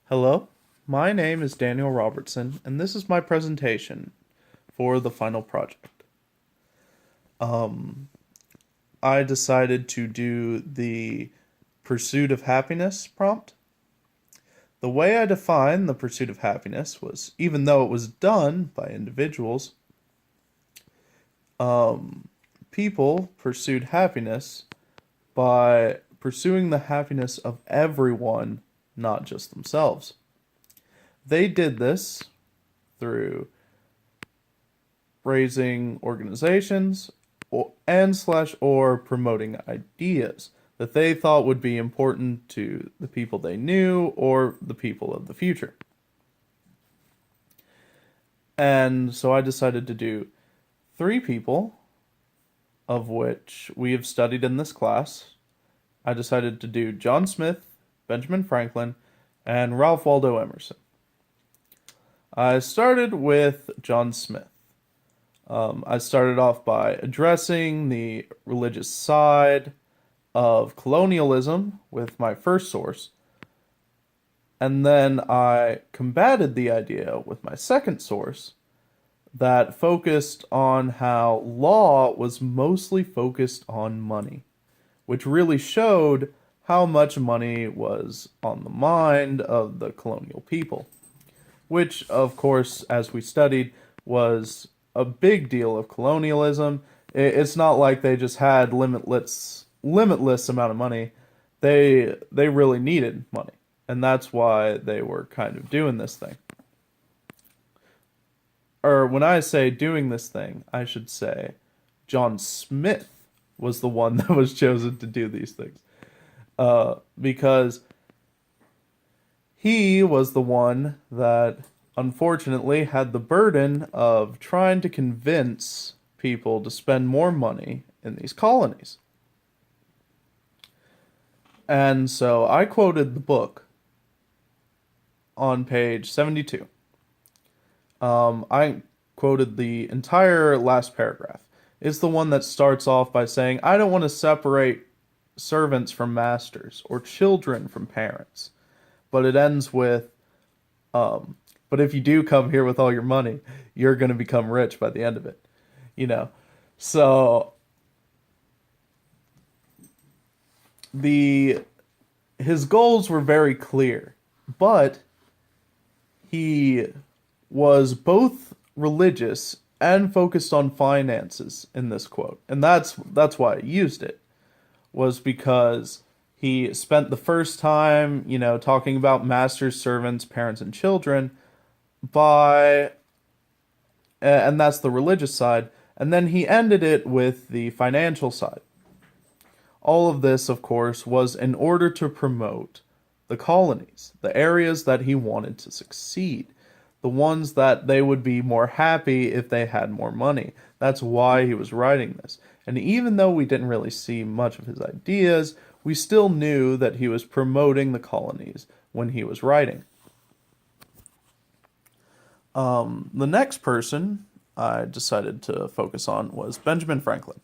Hello, my name is Daniel Robertson, and this is my presentation for the final project. Um, I decided to do the pursuit of happiness prompt. The way I defined the pursuit of happiness was even though it was done by individuals, um, people pursued happiness by pursuing the happiness of everyone, not just themselves. They did this through raising organizations or promoting ideas that they thought would be important to the people they knew or the people of the future. And so I decided to do three people, of which we have studied in this class. I decided to do John Smith, Benjamin Franklin, and Ralph Waldo Emerson. I started with John Smith. I started off by addressing the religious side of colonialism with my first source, and then I combated the idea with my second source that focused on how law was mostly focused on money, which really showed how much money was on the mind of the colonial people, which, of course, as we studied, was a big deal of colonialism. It's not like they just had limitless amount of money. They really needed money, and that's why they were kind of doing this thing. Or when I say doing this thing, I should say John Smith was the one that was chosen to do these things. Because he was the one that unfortunately had the burden of trying to convince people to spend more money in these colonies. And so I quoted the book on page 72. I quoted the entire last paragraph. It's the one that starts off by saying, I don't want to separate servants from masters or children from parents. But it ends with, but if you do come here with all your money, you're going to become rich by the end of it. You know? So the his goals were very clear, but he was both religious and focused on finances in this quote. And that's why I used it, was because he spent the first time, talking about masters, servants, parents, and children by, and that's the religious side. And then he ended it with the financial side. All of this, of course, was in order to promote the colonies, the areas that he wanted to succeed, the ones that they would be more happy if they had more money. That's why he was writing this. And even though we didn't really see much of his ideas, we still knew that he was promoting the colonies when he was writing. The next person I decided to focus on was Benjamin Franklin.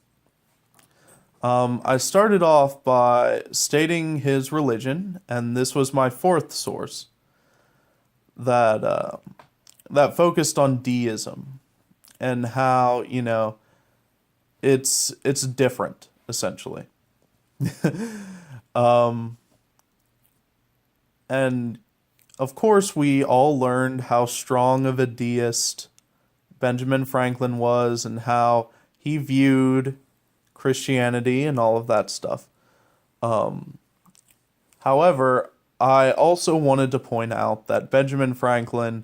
I started off by stating his religion, and this was my fourth source that focused on deism and how it's different essentially. um, and of course, we all learned how strong of a deist Benjamin Franklin was and how he viewed Christianity and all of that stuff. However, I also wanted to point out that Benjamin Franklin,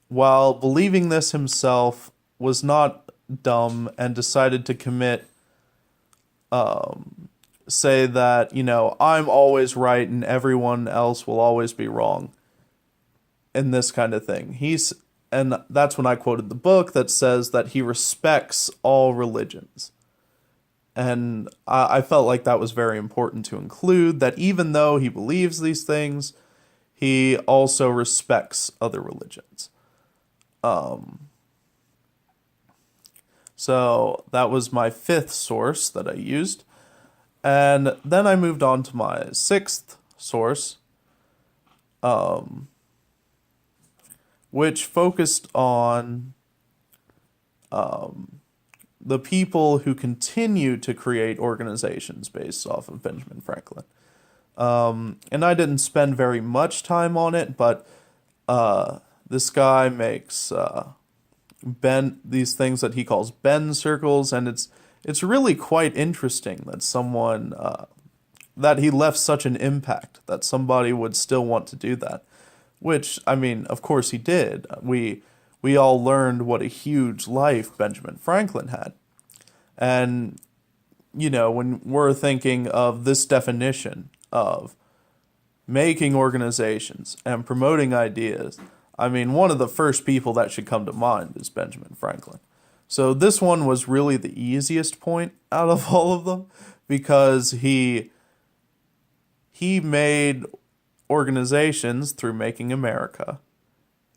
while believing this himself, was not dumb and decided to say that, I'm always right and everyone else will always be wrong, and this kind of thing. And that's when I quoted the book that says that he respects all religions. And I felt like that was very important to include, that even though he believes these things, he also respects other religions. So that was my fifth source that I used. And then I moved on to my sixth source, which focused on the people who continue to create organizations based off of Benjamin Franklin. And I didn't spend very much time on it, but this guy makes these things that he calls Ben circles, and it's really quite interesting that someone that he left such an impact that somebody would still want to do that. Which, I mean, of course he did. We all learned what a huge life Benjamin Franklin had. And, when we're thinking of this definition of making organizations and promoting ideas, I mean, one of the first people that should come to mind is Benjamin Franklin. So this one was really the easiest point out of all of them because he made organizations through making America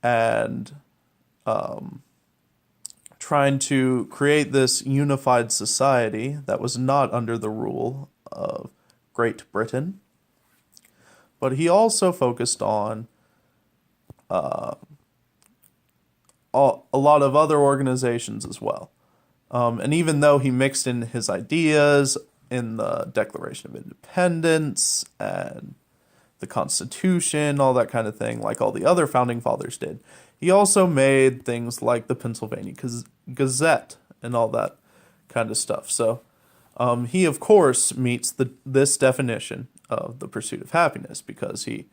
and trying to create this unified society that was not under the rule of Great Britain. But he also focused on a lot of other organizations as well. And even though he mixed in his ideas in the Declaration of Independence and the Constitution, all that kind of thing, like all the other founding fathers did, he also made things like the Pennsylvania Gazette and all that kind of stuff. So he, of course, meets this definition of the pursuit of happiness because he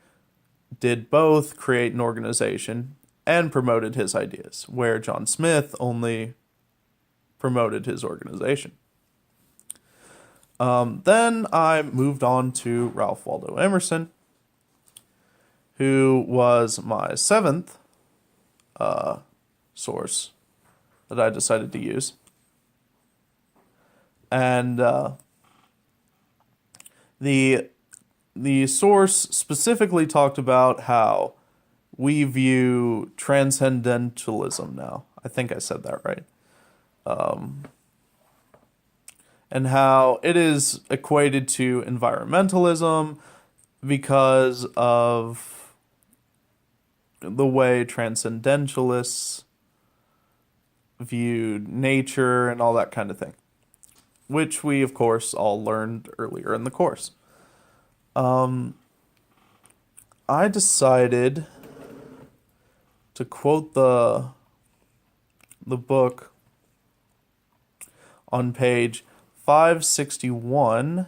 did both create an organization and promoted his ideas, where John Smith only promoted his organization. Then I moved on to Ralph Waldo Emerson, who was my seventh source that I decided to use. And the source specifically talked about how we view transcendentalism now. I think I said that right. And how it is equated to environmentalism because of the way transcendentalists viewed nature and all that kind of thing, which we, of course, all learned earlier in the course. I decided to quote the book on page 561,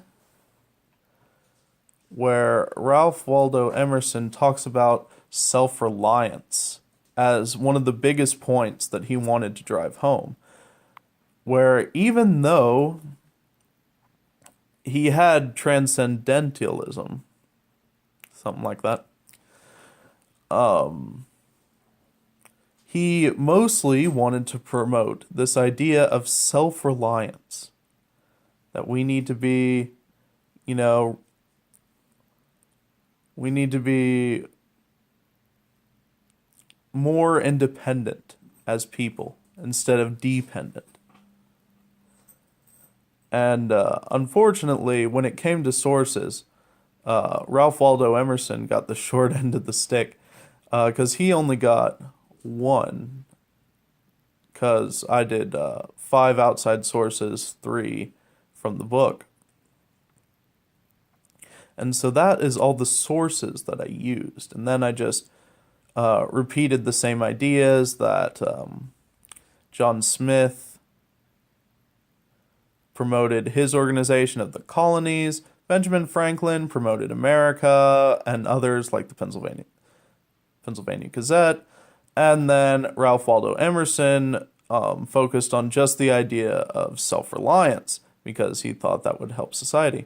where Ralph Waldo Emerson talks about self-reliance as one of the biggest points that he wanted to drive home, where even though he had transcendentalism, something like that, he mostly wanted to promote this idea of self-reliance, that we need to be, we need to be more independent as people instead of dependent. And unfortunately, when it came to sources, Ralph Waldo Emerson got the short end of the stick because he only got one, because I did 5 outside sources, 3 from the book. And so that is all the sources that I used. And then I just repeated the same ideas that John Smith promoted his organization of the colonies, Benjamin Franklin promoted America, and others like the Pennsylvania Gazette, and then Ralph Waldo Emerson focused on just the idea of self-reliance because he thought that would help society.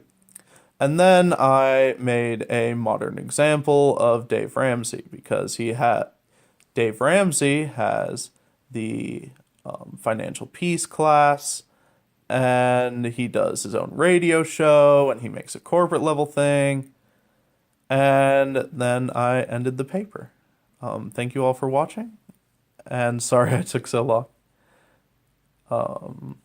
And then I made a modern example of Dave Ramsey because Dave Ramsey has the financial peace class, and he does his own radio show, and he makes a corporate level thing. And then I ended the paper. Thank you all for watching, and sorry I took so long.